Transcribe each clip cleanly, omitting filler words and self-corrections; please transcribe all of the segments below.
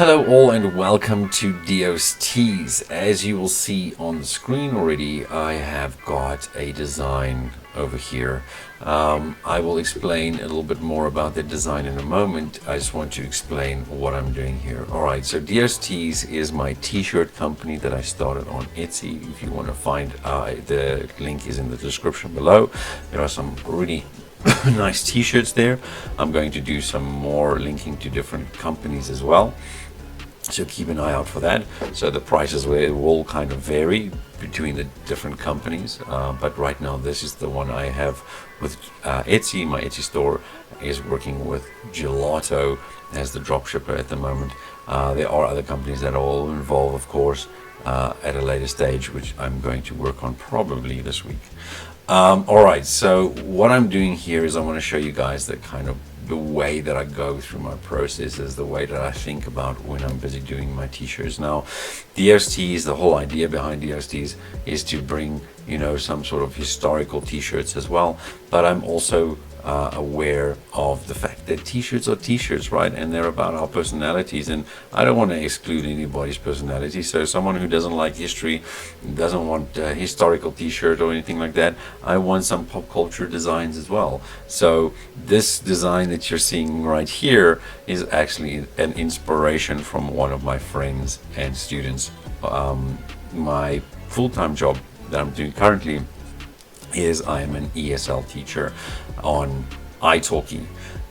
Hello all and welcome to DiosTeeZA. As you will see on the screen already, I have got a design over here. I will explain a little bit more about the design in a moment. I just want to explain what I'm doing here. Alright, so DiosTeeZA is my t-shirt company that I started on Etsy. If you want to find, the link is in the description below. There are some really nice t-shirts there. I'm going to do some more linking to different companies as well, so keep an eye out for that. So the prices will kind of vary between the different companies, but right now this is the one I have with Etsy. My Etsy store is working with Gelato as the dropshipper at the moment. There are other companies that are all involved, of course, at a later stage, which I'm going to work on probably this week. Alright, so what I'm doing here is I want to show you guys the way that I go through my processes, the way that I think about when I'm busy doing my t-shirts. Now, DiosTeeZA, the whole idea behind DiosTeeZA is to bring, some sort of historical t-shirts as well, but I'm also aware of the fact that t-shirts are t-shirts, right? And they're about our personalities, and I don't want to exclude anybody's personality. So someone who doesn't like history, doesn't want a historical t-shirt or anything like that, I want some pop culture designs as well. So this design that you're seeing right here is actually an inspiration from one of my friends and students. My full-time job that I'm doing currently is I am an ESL teacher on italki,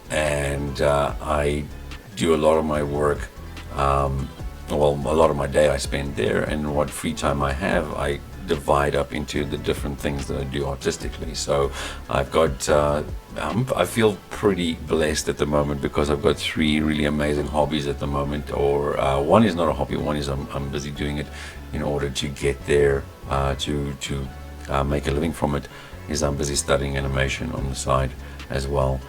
and I do a lot of my work, a lot of my day I spend there, and what free time I have I divide up into the different things that I do artistically. So I've got I feel pretty blessed at the moment because I've got three really amazing hobbies at the moment, or one is not a hobby, one is I'm busy doing it in order to get there, to make a living from it. Is I'm busy studying animation on the side as well,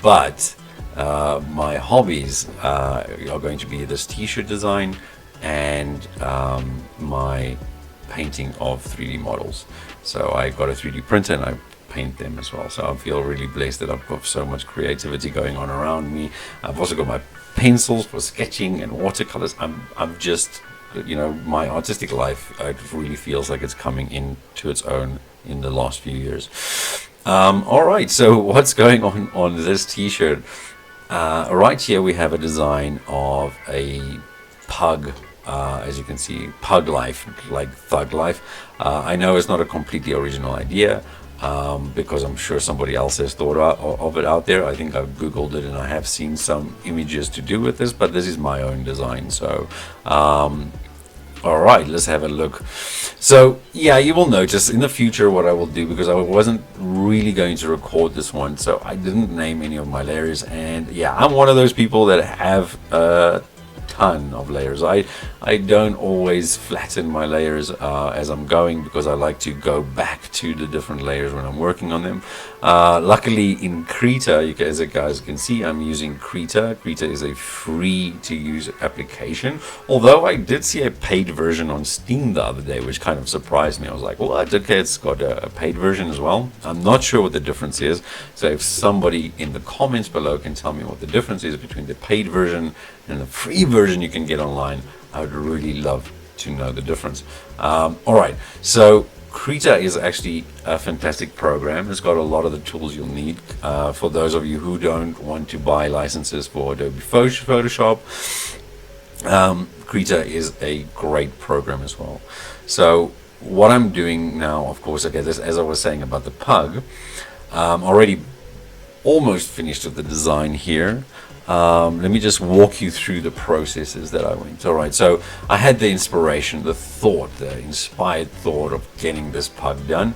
but my hobbies are going to be this t-shirt design and my painting of 3D models. So I got a 3D printer and I paint them as well. So I feel really blessed that I've got so much creativity going on around me. I've also got my pencils for sketching and watercolors. I'm just, my artistic life, it really feels like it's coming into its own in the last few years. All right, so what's going on this t-shirt? Right here we have a design of a pug. As you can see, pug life, like thug life. I know it's not a completely original idea, because I'm sure somebody else has thought of it out there. I think I've googled it and I have seen some images to do with this, but this is my own design. So all right, let's have a look. So yeah, you will notice in the future what I will do, because I wasn't really going to record this one, so I didn't name any of my layers. And yeah, I'm one of those people that have ton of layers. I don't always flatten my layers as I'm going, because I like to go back to the different layers when I'm working on them. Luckily in Krita, as you guys can see, I'm using Krita. Krita is a free to use application, although I did see a paid version on Steam the other day, which kind of surprised me. I was like, what? Okay, it's got a paid version as well. I'm not sure what the difference is, so if somebody in the comments below can tell me what the difference is between the paid version and the free version you can get online, I would really love to know the difference. All right, so Krita is actually a fantastic program. It's got a lot of the tools you'll need. For those of you who don't want to buy licenses for Adobe Photoshop, Krita is a great program as well. So what I'm doing now, of course, okay, this, as I was saying about the pug, already almost finished with the design here. Let me just walk you through the processes that I went. All right, so I had the inspiration, the inspired thought of getting this pug done,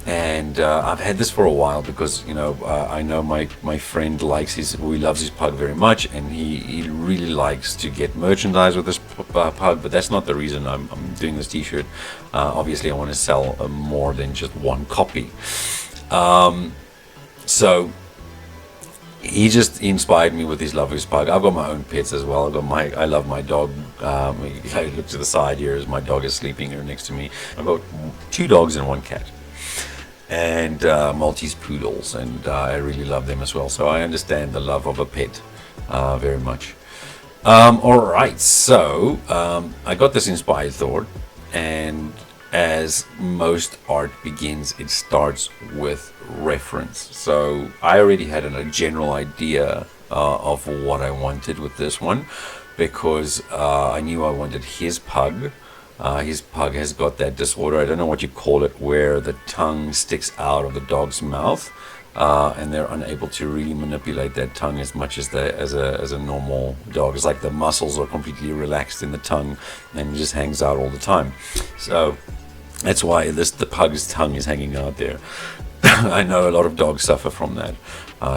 and I've had this for a while because I know my friend loves his pug very much, and he really likes to get merchandise with this pug. But that's not the reason I'm doing this t-shirt. Obviously I want to sell more than just one copy. So he just inspired me with his love of his pug. I've got my own pets as well. I love my dog. I look to the side here as my dog is sleeping here next to me. I've got 2 dogs and 1 cat, and Maltese poodles, and I really love them as well. So I understand the love of a pet very much. All right, so I got this inspired thought, and as most art begins, it starts with reference. So I already had a general idea of what I wanted with this one, because I knew I wanted his pug. His pug has got that disorder, I don't know what you call it, where the tongue sticks out of the dog's mouth. And they're unable to really manipulate that tongue as much as a normal dog. It's like the muscles are completely relaxed in the tongue, and it just hangs out all the time. So that's why the pug's tongue is hanging out there. I know a lot of dogs suffer from that.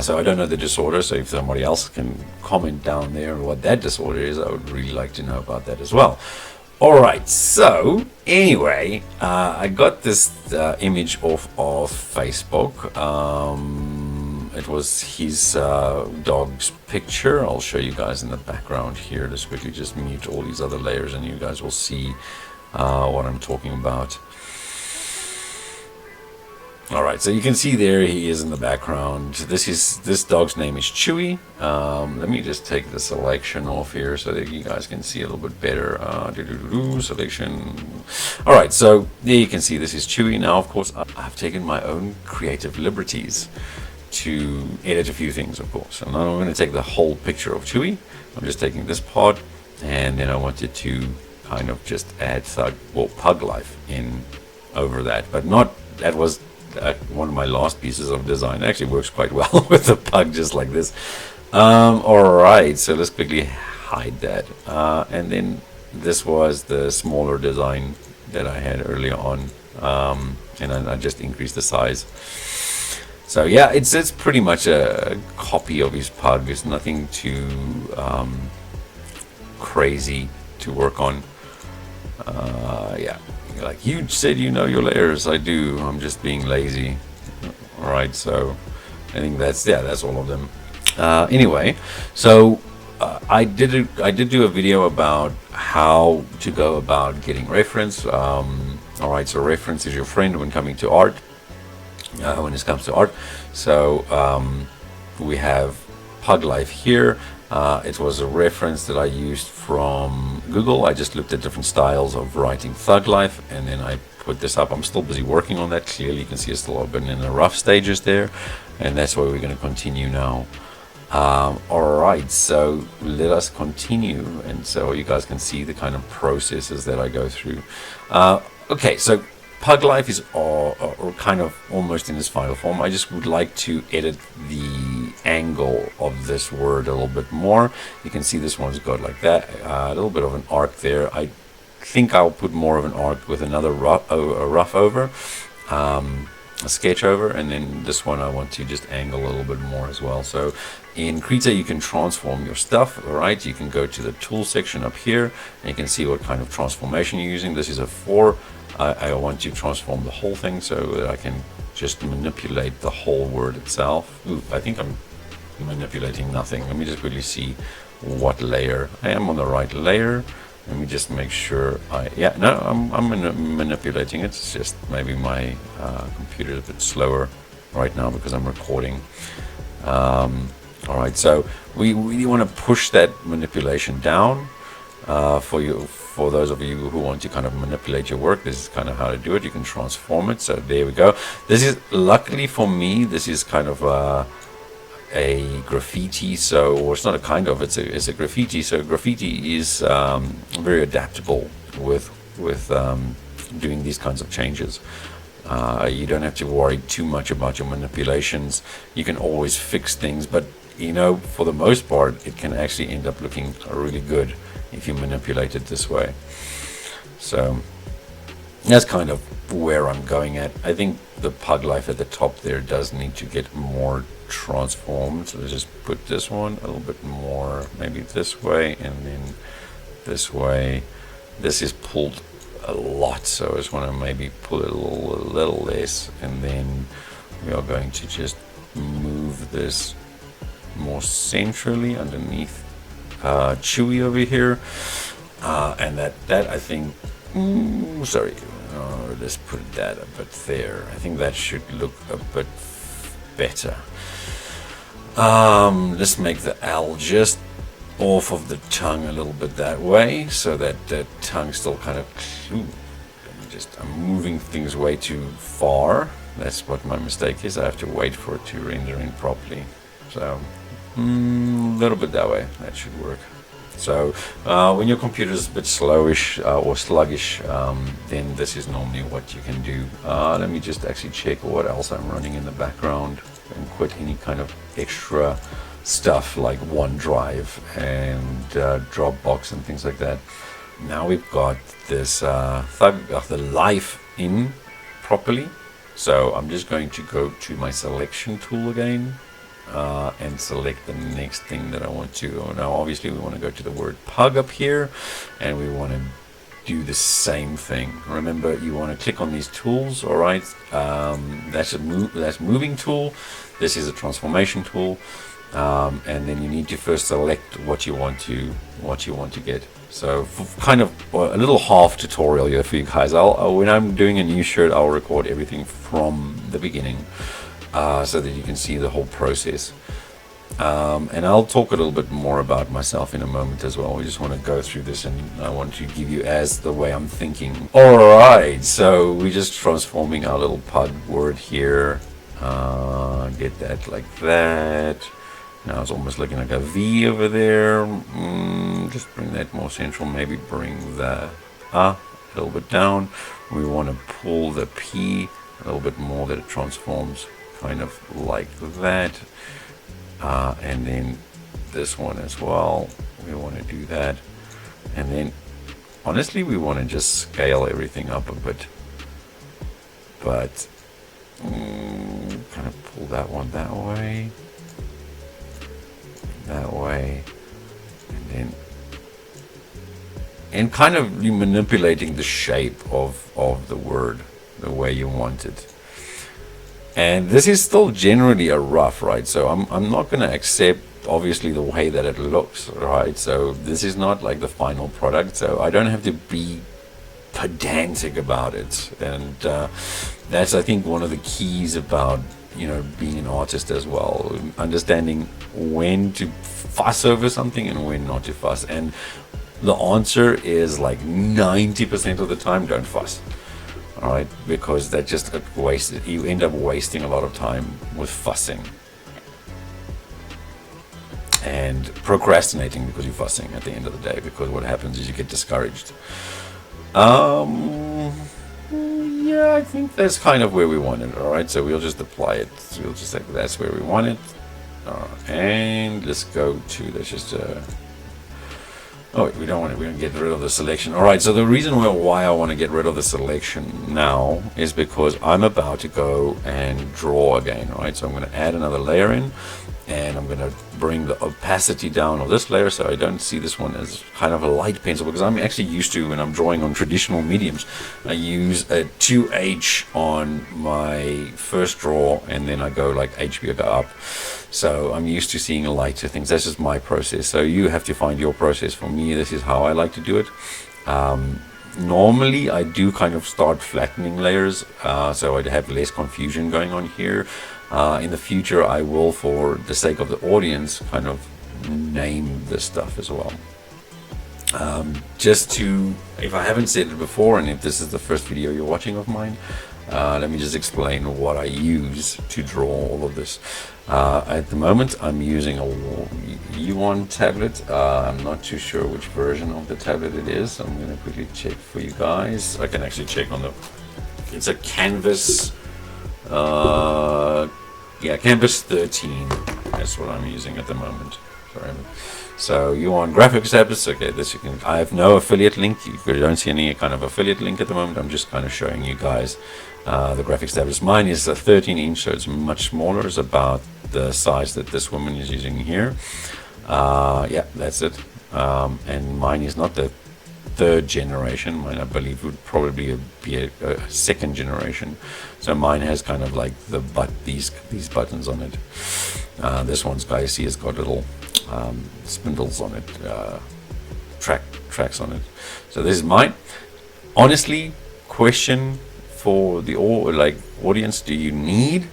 So I don't know the disorder. So if somebody else can comment down there what that disorder is, I would really like to know about that as well. Alright, so anyway, I got this image off of Facebook. It was his dog's picture. I'll show you guys in the background here. Let's quickly just mute all these other layers and you guys will see what I'm talking about. Alright, so you can see there he is in the background. This dog's name is Chewy. Let me just take the selection off here so that you guys can see a little bit better. Selection. Alright, so there you can see this is Chewy. Now, of course, I've taken my own creative liberties to edit a few things, of course. And I'm going to take the whole picture of Chewy. I'm just taking this part, and then I wanted to kind of just add pug life in over that. But that was one of my last pieces of design. It actually works quite well with the pug, just like this. Alright, so let's quickly hide that. And then this was the smaller design that I had earlier on. And I just increased the size. So yeah, it's pretty much a copy of his pug. It's nothing too crazy to work on. Yeah, like you said, you know your layers. I do. I'm just being lazy. All right, so I think that's all of them. Anyway, so I did do a video about how to go about getting reference. All right, so reference is your friend when coming to art. When it comes to art, so we have Pug Life here. It was a reference that I used from Google. I just looked at different styles of writing Thug Life, and then I put this up. I'm still busy working on that. Clearly, you can see it's still been in the rough stages there, and that's where we're going to continue now. Alright, so let us continue, and so you guys can see the kind of processes that I go through. Okay, so Pug Life is or kind of almost in its final form. I just would like to edit the angle of this word a little bit more. You can see this one's got like that, a little bit of an arc there. I think I'll put more of an arc with another rough over, a sketch over, and then this one I want to just angle a little bit more as well. So in Krita you can transform your stuff. All right, you can go to the tool section up here and you can see what kind of transformation you're using. This is a 4. I want to transform the whole thing so that I can just manipulate the whole word itself. Ooh, I think I'm manipulating nothing. Let me just quickly see what layer. I am on the right layer. Let me just make sure I'm manipulating it. It's just maybe my computer is a bit slower right now because I'm recording. Alright, so we really want to push that manipulation down. For those of you who want to kind of manipulate your work, this is kind of how to do it. You can transform it. So there we go. This is, luckily for me, this is kind of a graffiti. So, or it's not a kind of, it's a graffiti. So graffiti is very adaptable with doing these kinds of changes. You don't have to worry too much about your manipulations. You can always fix things, but you know, for the most part, it can actually end up looking really good if you manipulate it this way. So that's kind of where I'm going at. I think the Pug Life at the top there does need to get more transformed. So let's just put this one a little bit more, maybe this way, and then this way. This is pulled a lot, so I just want to maybe pull it a little less, and then we are going to just move this more centrally underneath Chewy over here, and that I think, let's put that a bit there. I think that should look a bit better. Let's make the L just off of the tongue a little bit that way, so that the tongue still kind of, I'm moving things way too far. That's what my mistake is. I have to wait for it to render in properly. So a little bit that way, that should work. So when your computer is a bit slowish or sluggish, then this is normally what you can do. Let me just actually check what else I'm running in the background and quit any kind of extra stuff like OneDrive and Dropbox and things like that. Now we've got this the life in properly. So I'm just going to go to my selection tool again and select the next thing that I want to. Now obviously we want to go to the word PUG up here, and we want to do the same thing. Remember, you want to click on these tools. All right, that's moving tool. This is a transformation tool, and then you need to first select what you want to get. So kind of a little half tutorial here for you guys. When I'm doing a new shirt, I'll record everything from the beginning, so that you can see the whole process. And I'll talk a little bit more about myself in a moment as well. We just want to go through this, and I want to give you as the way I'm thinking. Alright, so we're just transforming our little PUG word here. Get that like that. Now it's almost looking like a V over there. Just bring that more central. Maybe bring the A a little bit down. We want to pull the P a little bit more, that it transforms kind of like that. And then this one as well, we want to do that. And then honestly, we want to just scale everything up a bit, but kind of pull that one that way, and kind of you manipulating the shape of the word the way you want it. And this is still generally a rough, right? So I'm not going to accept obviously the way that it looks, right? So this is not like the final product, so I don't have to be pedantic about it. And that's, I think, one of the keys about, you know, being an artist as well, understanding when to fuss over something and when not to fuss. And the answer is like 90% of the time, don't fuss. All right, because that just wastes. You end up wasting a lot of time with fussing and procrastinating because you're fussing at the end of the day. Because what happens is you get discouraged. Yeah, I think that's kind of where we want it. All right, so we'll just apply it. So we'll just say that's where we want it, and let's go to. Let's just. Oh, we don't want it. We're going to get rid of the selection. All right, so the reason why I want to get rid of the selection now is because I'm about to go and draw again, right? So I'm going to add another layer in, and I'm going to bring the opacity down of this layer so I don't see this one as kind of a light pencil, because I'm actually used to, when I'm drawing on traditional mediums, I use a 2H on my first draw, and then I go like HB, I go up. So I'm used to seeing lighter things. That's just my process. So you have to find your process. For me, this is how I like to do it. Normally, I do kind of start flattening layers, so I'd have less confusion going on here. In the future, I will, for the sake of the audience, kind of name this stuff as well. Just to, if I haven't said it before, and if this is the first video you're watching of mine, let me just explain what I use to draw all of this. At the moment, I'm using a U1 tablet. I'm not too sure which version of the tablet it is. I'm going to quickly check for you guys. I can actually check on the... It's a Canvas... yeah, Canvas 13. That's what I'm using at the moment. Sorry. So you want graphics tablets? Okay, this you can. I have no affiliate link. You don't see any kind of affiliate link at the moment. I'm just kind of showing you guys the graphics tablets. Mine is a 13-inch, so it's much smaller. It's about the size that this woman is using here. Yeah, that's it. And mine is not the third generation. Mine, I believe, would probably be a second generation. So mine has kind of like these buttons on it. This one's, guys, see, has got little spindles on it, tracks on it. So this is mine. Honestly, question for the audience: do you need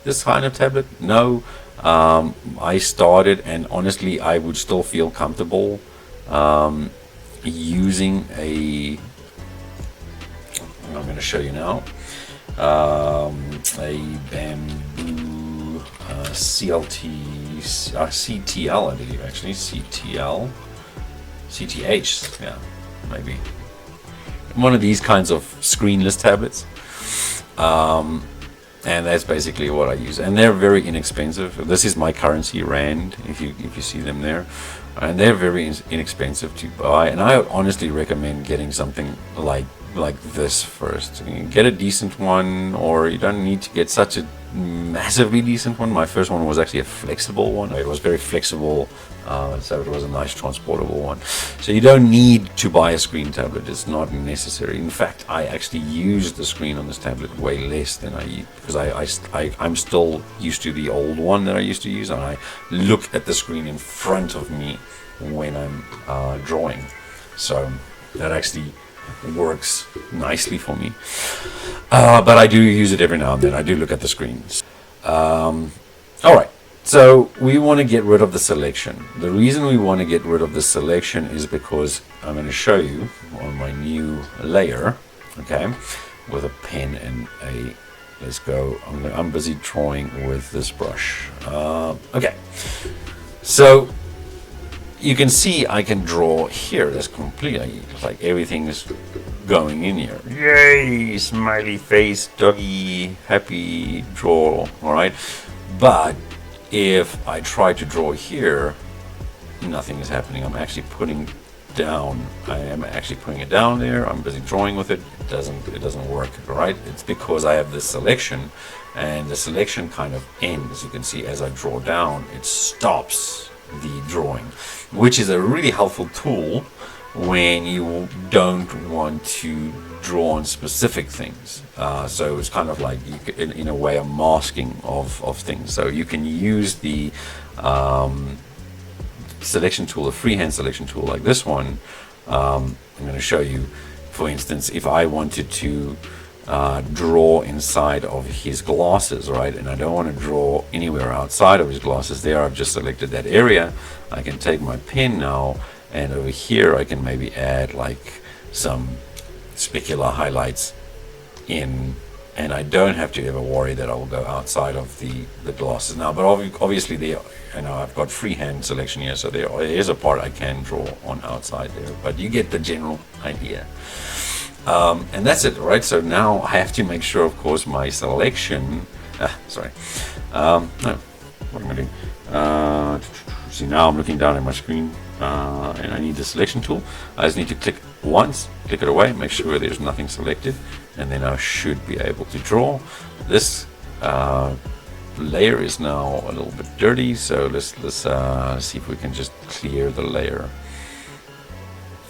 this kind of tablet? No. I started, and honestly, I would still feel comfortable using I'm going to show you now, a bamboo CTL, I believe, actually, CTH, yeah, maybe. One of these kinds of screenless tablets. And that's basically what I use, and they're very inexpensive. This is my currency, rand, if you see them there, and they're very inexpensive to buy. And I would honestly recommend getting something like this first. You can get a decent one, or you don't need to get such a massively decent one. My first one was actually a flexible one. It was very flexible, so it was a nice transportable one. So you don't need to buy a screen tablet. It's not necessary. In fact, I actually use the screen on this tablet way less than I use, because I'm still used to the old one that I used to use, and I look at the screen in front of me when I'm drawing. So that actually works nicely for me, but I do use it every now and then. I do look at the screens. Alright, so we want to get rid of the selection. The reason we want to get rid of the selection is because I'm going to show you on my new layer, okay, with a pen and a, let's go, I'm busy drawing with this brush. Okay, so you can see I can draw here. That's completely, like, everything is going in here. Yay, smiley face, doggy, happy, draw, all right? But if I try to draw here, nothing is happening. I'm actually putting down, I am actually putting it down there. I'm busy drawing with it. It doesn't work, all right? It's because I have this selection, and the selection kind of ends. You can see as I draw down, it stops the drawing, which is a really helpful tool when you don't want to draw on specific things. So it's kind of like, in a way, a masking of things. So you can use the selection tool, a freehand selection tool like this one. I'm going to show you, for instance, if I wanted to draw inside of his glasses, right, and I don't want to draw anywhere outside of his glasses. There, I've just selected that area. I can take my pen now, and over here I can maybe add like some specular highlights in, and I don't have to ever worry that I will go outside of the glasses now. But obviously there, I've got freehand selection here, so there is a part I can draw on outside there, but you get the general idea. And that's it, right? So now I have to make sure, of course, my selection, sorry, no, what am I doing? See, now I'm looking down at my screen, and I need the selection tool. I just need to click once, click it away, make sure there's nothing selected, and then I should be able to draw. This layer is now a little bit dirty, so let's see if we can just clear the layer.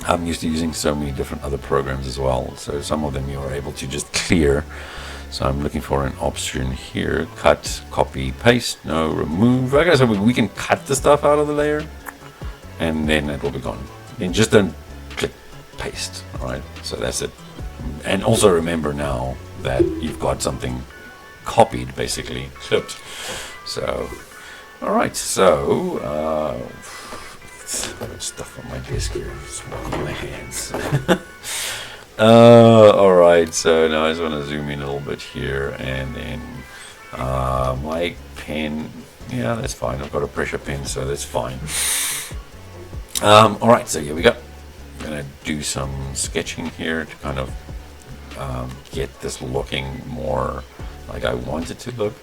I'm used to using so many different other programs as well, so some of them you are able to just clear. So I'm looking for an option here: cut, copy, paste, no, remove. Okay, so we can cut the stuff out of the layer, and then it will be gone. Then just don't click paste. All right, so that's it. And also remember now that you've got something copied, basically clipped. So, all right, so. Stuff on my desk here, smoking my hands. Alright, so now I just want to zoom in a little bit here, and then my pen, yeah, that's fine. I've got a pressure pen, so that's fine. Alright, so here we go. I'm going to do some sketching here to kind of get this looking more like I want it to look.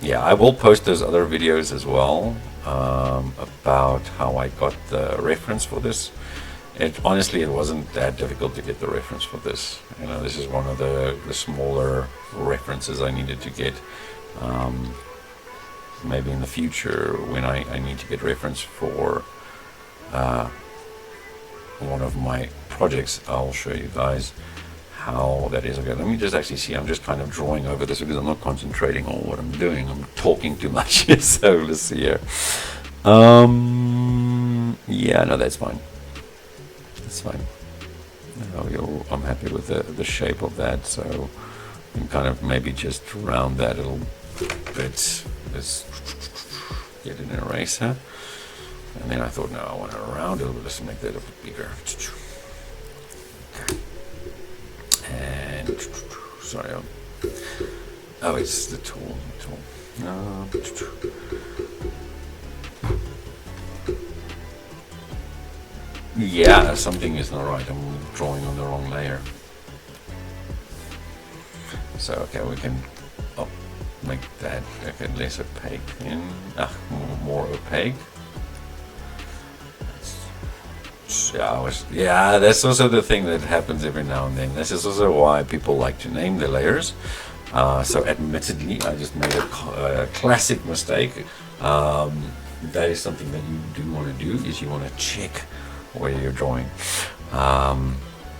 Yeah, I will post those other videos as well, about how I got the reference for this. Honestly, it wasn't that difficult to get the reference for this. This is one of the smaller references I needed to get. Maybe in the future, when I need to get reference for one of my projects, I'll show you guys how that is. Okay, let me just actually see. I'm just kind of drawing over this because I'm not concentrating on what I'm doing. I'm talking too much. So let's see here. Yeah, no, that's fine. That's fine. I'm happy with the shape of that. So you can kind of maybe just round that a little bit. Let's get an eraser. And then I thought, no, I want to round it a little bit. Let's make that a bit bigger. And sorry, oh, it's the tool. Yeah, something is not right. I'm drawing on the wrong layer. So okay, we can make that less opaque and more opaque. Yeah, that's also the thing that happens every now and then. This is also why people like to name the layers. So admittedly, I just made a classic mistake. That is something that you do want to do, is you want to check where you're drawing.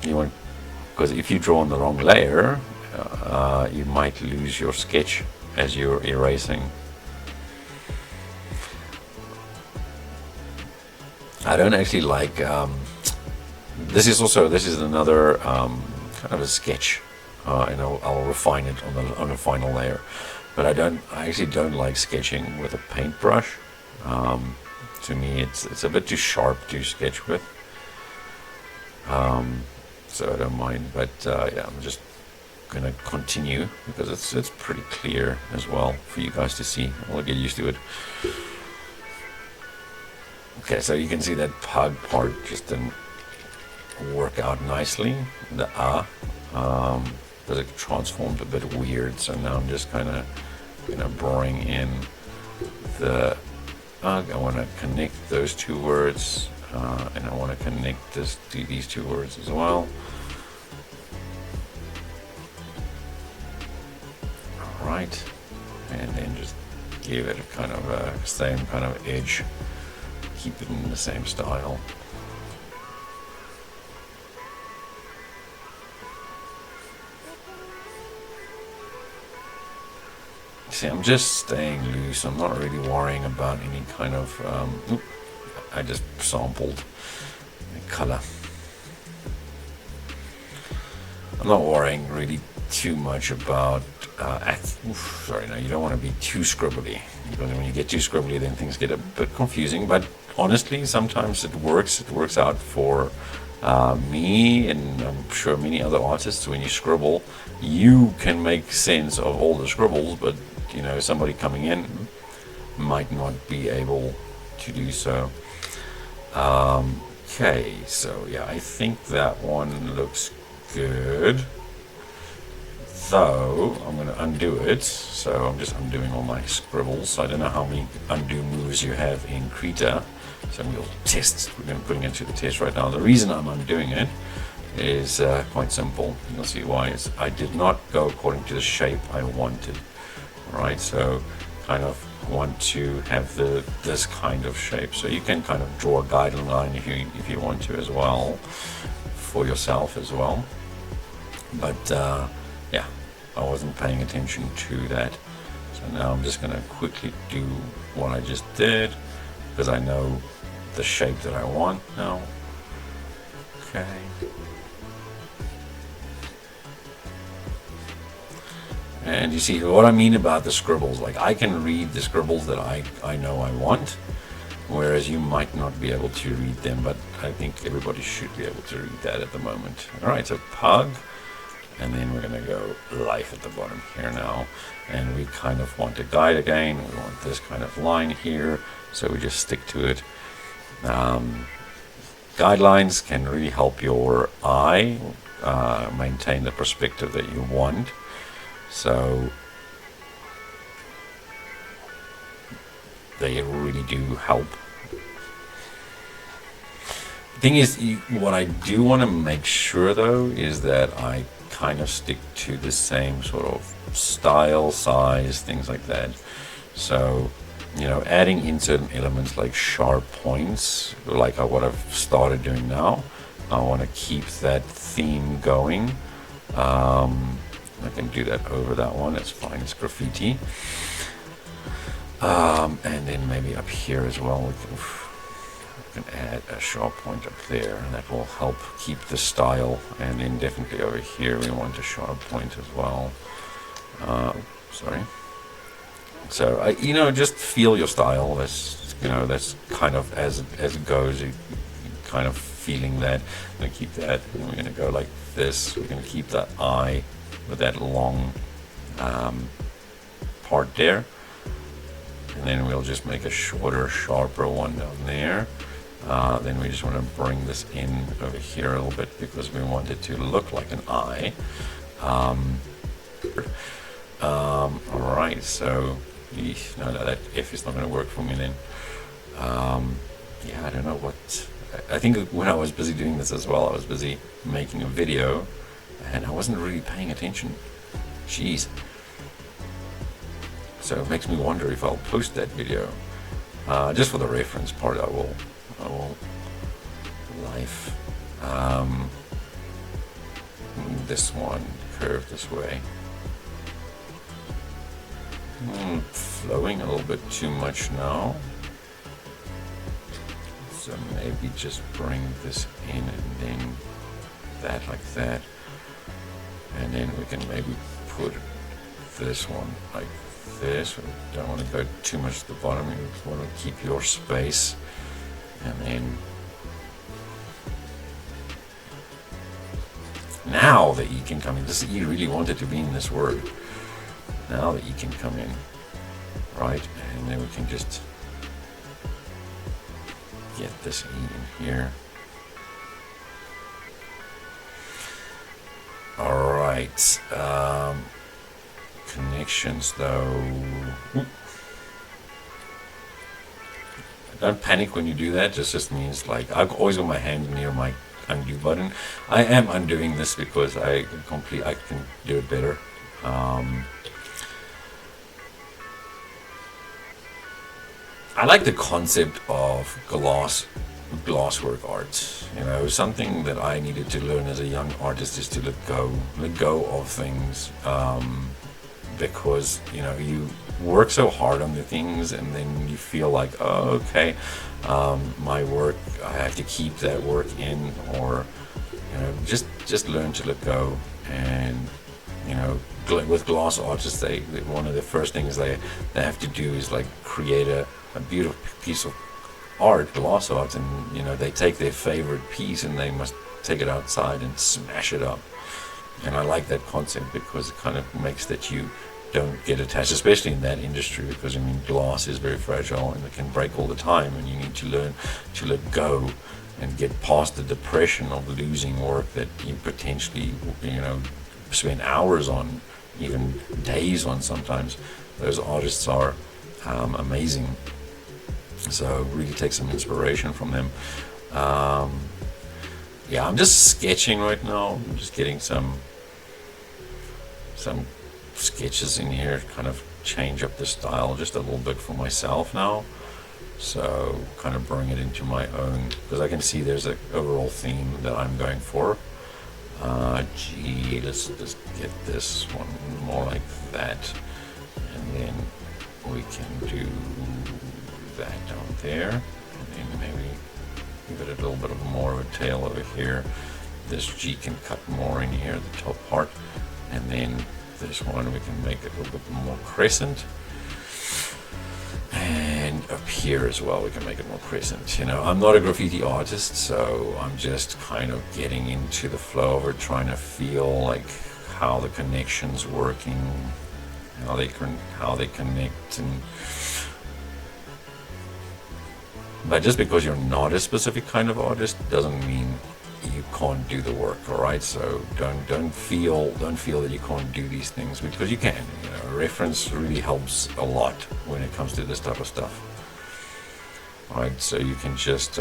Because if you draw on the wrong layer, you might lose your sketch as you're erasing. I don't actually like. This is another kind of a sketch, and I'll refine it on the final layer. But I actually don't like sketching with a paintbrush. To me, it's a bit too sharp to sketch with. So I don't mind. But yeah, I'm just gonna continue because it's pretty clear as well for you guys to see. I'll get used to it. Okay, so you can see that PUG part just didn't work out nicely. The because it transformed a bit weird. So now I'm just kind of bring in the PUG. I want to connect those two words, and I want to connect these two words as well. All right, and then just give it a kind of a same kind of edge. Keep it in the same style. See, I'm just staying loose. I'm not really worrying about any kind of. I just sampled the color. I'm not worrying really too much about. Sorry, no, you don't want to be too scribbly, because when you get too scribbly, then things get a bit confusing. But honestly, sometimes it works. It works out for me, and I'm sure many other artists. When you scribble, you can make sense of all the scribbles, but somebody coming in might not be able to do so. Okay, so yeah, I think that one looks good. Though I'm going to undo it, so I'm just undoing all my scribbles. I don't know how many undo moves you have in Krita, so we'll test. We're going to put it into the test right now. The reason I'm undoing it is quite simple. You'll see why. I did not go according to the shape I wanted. Right, so kind of want to have this kind of shape. So you can kind of draw a guideline if you want to as well, for yourself as well. But yeah, I wasn't paying attention to that. So now I'm just going to quickly do what I just did, because I know the shape that I want now. Okay. And you see what I mean about the scribbles. Like, I can read the scribbles that I know I want, whereas you might not be able to read them, but I think everybody should be able to read that at the moment. All right, so PUG, and then we're going to go life at the bottom here now, and we kind of want a guide again. We want this kind of line here, so we just stick to it. Guidelines can really help your eye maintain the perspective that you want. So they really do help. The thing is, what I do want to make sure though is that I kind of stick to the same sort of style, size, things like that. So, adding in certain elements like sharp points, like what I've started doing now, I want to keep that theme going. I can do that over that one, it's fine, it's graffiti. And then maybe up here as well, we can add a sharp point up there, and that will help keep the style. And then definitely over here we want a sharp point as well. Sorry. So you know, just feel your style. That's, you know, that's kind of as it goes. You kind of feeling that. I'm gonna keep that, and we're gonna go like this. We're gonna keep that eye with that long part there, and then we'll just make a shorter, sharper one down there. Then we just want to bring this in over here a little bit because we want it to look like an eye. Alright, so no, that F is not going to work for me then. Yeah, I don't know what. I think when I was busy doing this as well, I was busy making a video and I wasn't really paying attention. Jeez. So it makes me wonder if I'll post that video. Just for the reference part, I will life. This one curved this way. Flowing a little bit too much now. So maybe just bring this in and then that like that. And then we can maybe put this one like this. We don't want to go too much to the bottom. You want to keep your space. And then now that you can come in, this you really wanted to be in this word. Now that you can come in, right? And then we can just get this in here. All right. Connections though. Don't panic when you do that. Just means like I've always got my hand near my undo button. I am undoing this because I can do it better. I like the concept of glasswork art. You know, something that I needed to learn as a young artist is to let go of things, because you know you work so hard on the things and then you feel like, oh, okay, my work, I have to keep that work in, or you know, just learn to let go. And you know, with glass artists, they one of the first things they have to do is like create a beautiful piece of art, glass art, and you know, they take their favorite piece and they must take it outside and smash it up. And I like that concept because it kind of makes that you don't get attached, especially in that industry, because I mean, glass is very fragile and it can break all the time, and you need to learn to let go and get past the depression of losing work that you potentially, you know, spend hours on, even days on sometimes. Those artists are amazing. So really take some inspiration from them. Yeah, I'm just sketching right now. I'm just getting some sketches in here, kind of change up the style just a little bit for myself now. So kind of bring it into my own, because I can see there's an overall theme that I'm going for. Let's just get this one more like that, and then we can do that down there, and then maybe give it a little bit of more of a tail over here. This G can cut more in here, the top part, and then this one we can make it a little bit more crescent, and up here as well we can make it more crescent. You know, I'm not a graffiti artist, so I'm just kind of getting into the flow of it, trying to feel like how the connection's working, how they connect. And but just because you're not a specific kind of artist doesn't mean you can't do the work. All right, so don't feel that you can't do these things, because you can. You know, reference really helps a lot when it comes to this type of stuff. All right, so you can just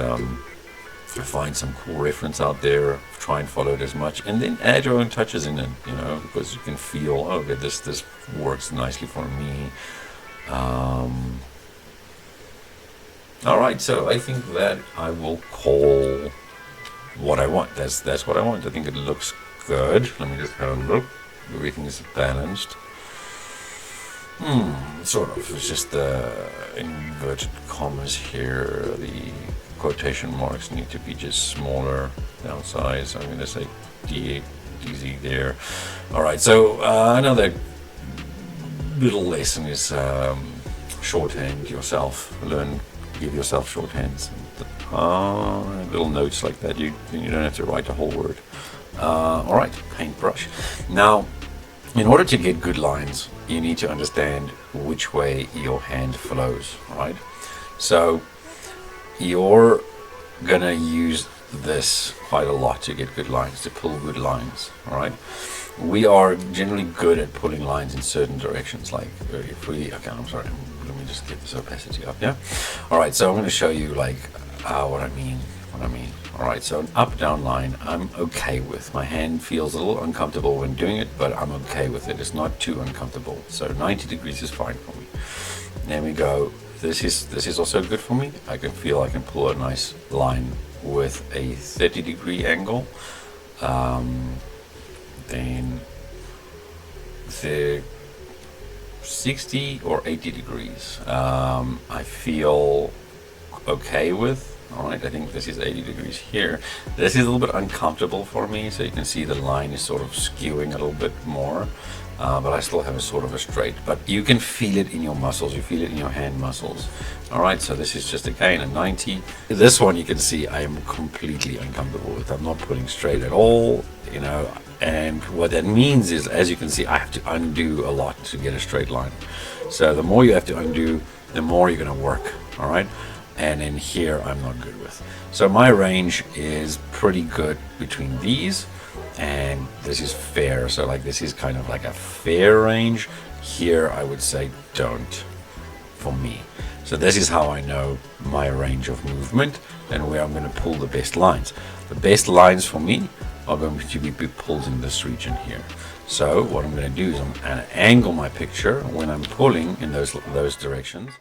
find some cool reference out there, try and follow it as much, and then add your own touches in it. You know, because you can feel, oh, okay, this works nicely for me. All right, so I think that I will call what I want. That's what I want. I think it looks good. Let me just have a look. Everything is balanced. Sort of. It's just the inverted commas here. The quotation marks need to be just smaller, downsized. I'm going to say DZ there. All right. So another little lesson is shorthand yourself. Give yourself shorthands. Little notes like that. You don't have to write a whole word. All right, paintbrush. Now, in order to get good lines, you need to understand which way your hand flows, right? So you're gonna use this quite a lot to get good lines, to pull good lines, all right? We are generally good at pulling lines in certain directions, like if we, okay, I'm sorry, let me just get this opacity up, yeah? All right, so I'm gonna show you like what I mean. All right, so an up-down line I'm okay with. My hand feels a little uncomfortable when doing it, but I'm okay with it. It's not too uncomfortable. So 90 degrees is fine for me. Then we go, this is also good for me. I can feel I can pull a nice line with a 30-degree angle. Then the 60 or 80 degrees I feel okay with. All right, I think this is 80 degrees here. This is a little bit uncomfortable for me, so you can see the line is sort of skewing a little bit more, but I still have a sort of a straight. But you can feel it in your muscles, you feel it in your hand muscles. All right, so this is just again a 90. This one you can see I am completely uncomfortable with. I'm not pulling straight at all, you know, and what that means is, as you can see, I have to undo a lot to get a straight line. So the more you have to undo, the more you're gonna work, all right? And in here I'm not good with. So my range is pretty good between these, and this is fair. So like this is kind of like a fair range. Here I would say don't, for me. So this is how I know my range of movement and where I'm going to pull the best lines. The best lines for me are going to be pulled in this region here. So what I'm going to do is I'm going to angle my picture when I'm pulling in those directions.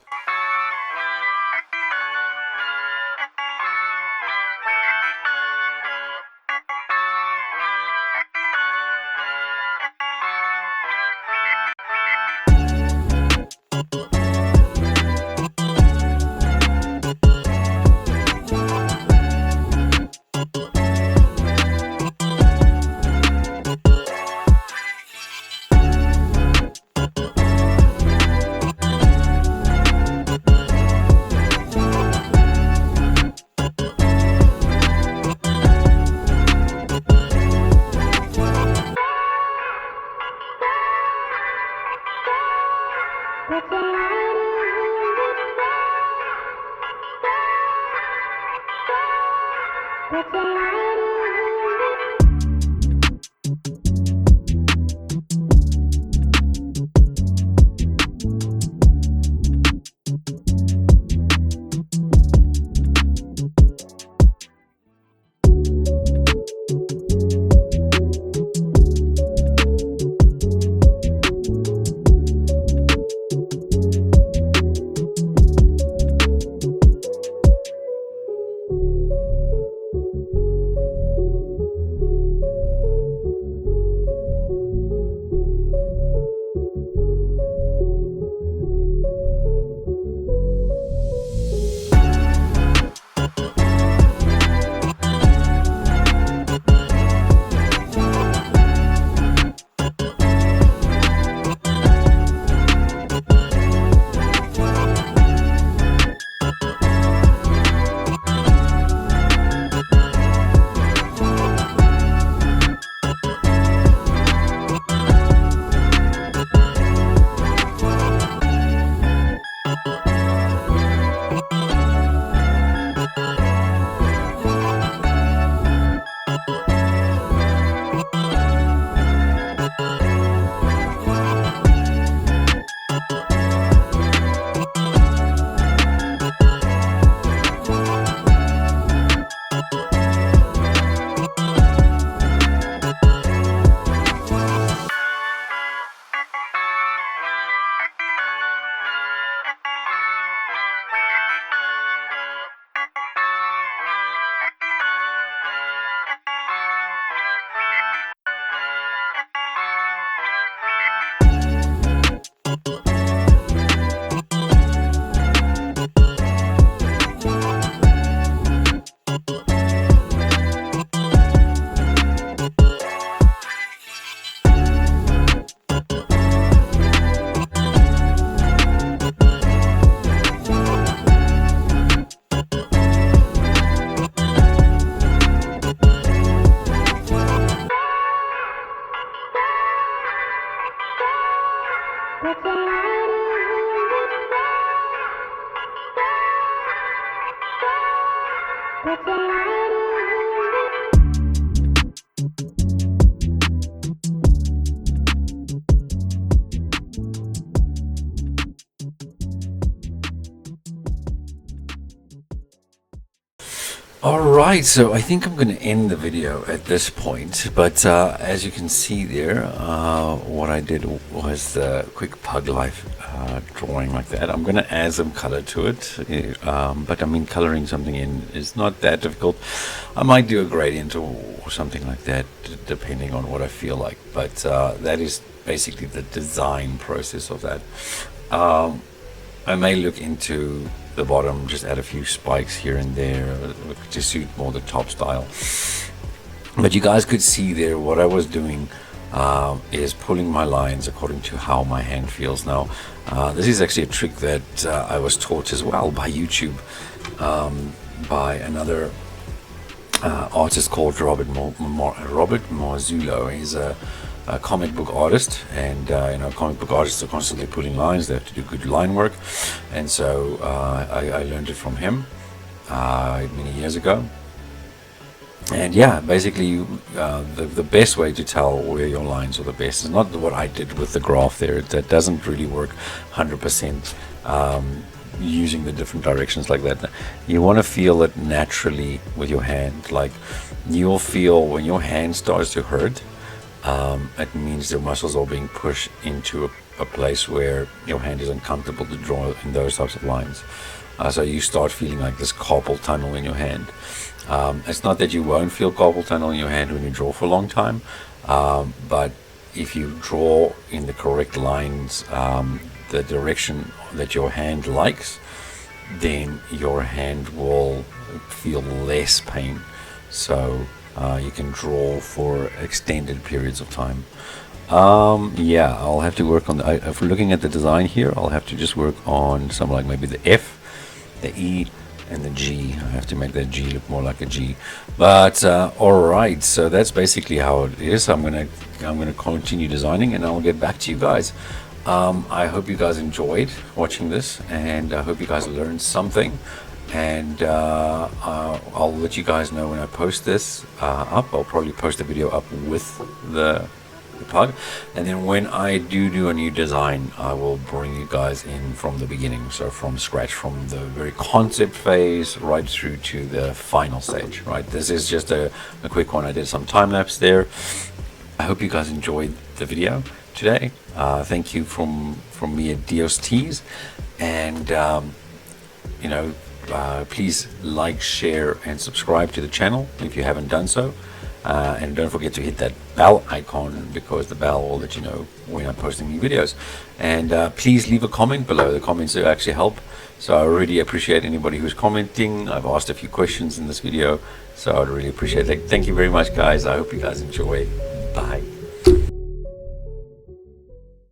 Alright, so I think I'm going to end the video at this point, but as you can see there, what I did was the quick pug life drawing like that. I'm going to add some color to it, but I mean coloring something in is not that difficult. I might do a gradient or something like that depending on what I feel like, but that is basically the design process of that. I may look into the bottom, just add a few spikes here and there to suit more the top style. But you guys could see there what I was doing is pulling my lines according to how my hand feels. Now this is actually a trick that I was taught as well by YouTube, by another artist called Robert Marzullo. He's a comic book artist, and you know, comic book artists are constantly pulling lines. They have to do good line work, and so I learned it from him many years ago. And yeah, basically the best way to tell where your lines are the best is not what I did with the graph there. That doesn't really work 100%, using the different directions like that. You want to feel it naturally with your hand. Like, you'll feel when your hand starts to hurt, it means the muscles are being pushed into a place where your hand is uncomfortable to draw in those types of lines. So you start feeling like this carpal tunnel in your hand. It's not that you won't feel carpal tunnel in your hand when you draw for a long time, but if you draw in the correct lines, the direction that your hand likes, then your hand will feel less pain. So you can draw for extended periods of time. Yeah, I'll have to work on if we're looking at the design here, I'll have to just work on some, like maybe the F, the E, and the G. I have to make that G look more like a G. But alright, so that's basically how it is. I'm gonna continue designing, and I'll get back to you guys. I hope you guys enjoyed watching this, and I hope you guys learned something. And I'll let you guys know when I post this up. I'll probably post a video up with the PUG, and then when I do a new design, I will bring you guys in from the beginning, so from scratch, from the very concept phase right through to the final stage. Right, this is just a quick one. I did some time lapse there. I hope you guys enjoyed the video today. Thank you from me at DiosTeeZA, and you know, please like, share, and subscribe to the channel if you haven't done so. And don't forget to hit that bell icon, because the bell will let you know when I'm posting new videos. And please leave a comment below. The comments do actually help, so I really appreciate anybody who's commenting. I've asked a few questions in this video, so I'd really appreciate it. Thank you very much, guys. I hope you guys enjoy. Bye.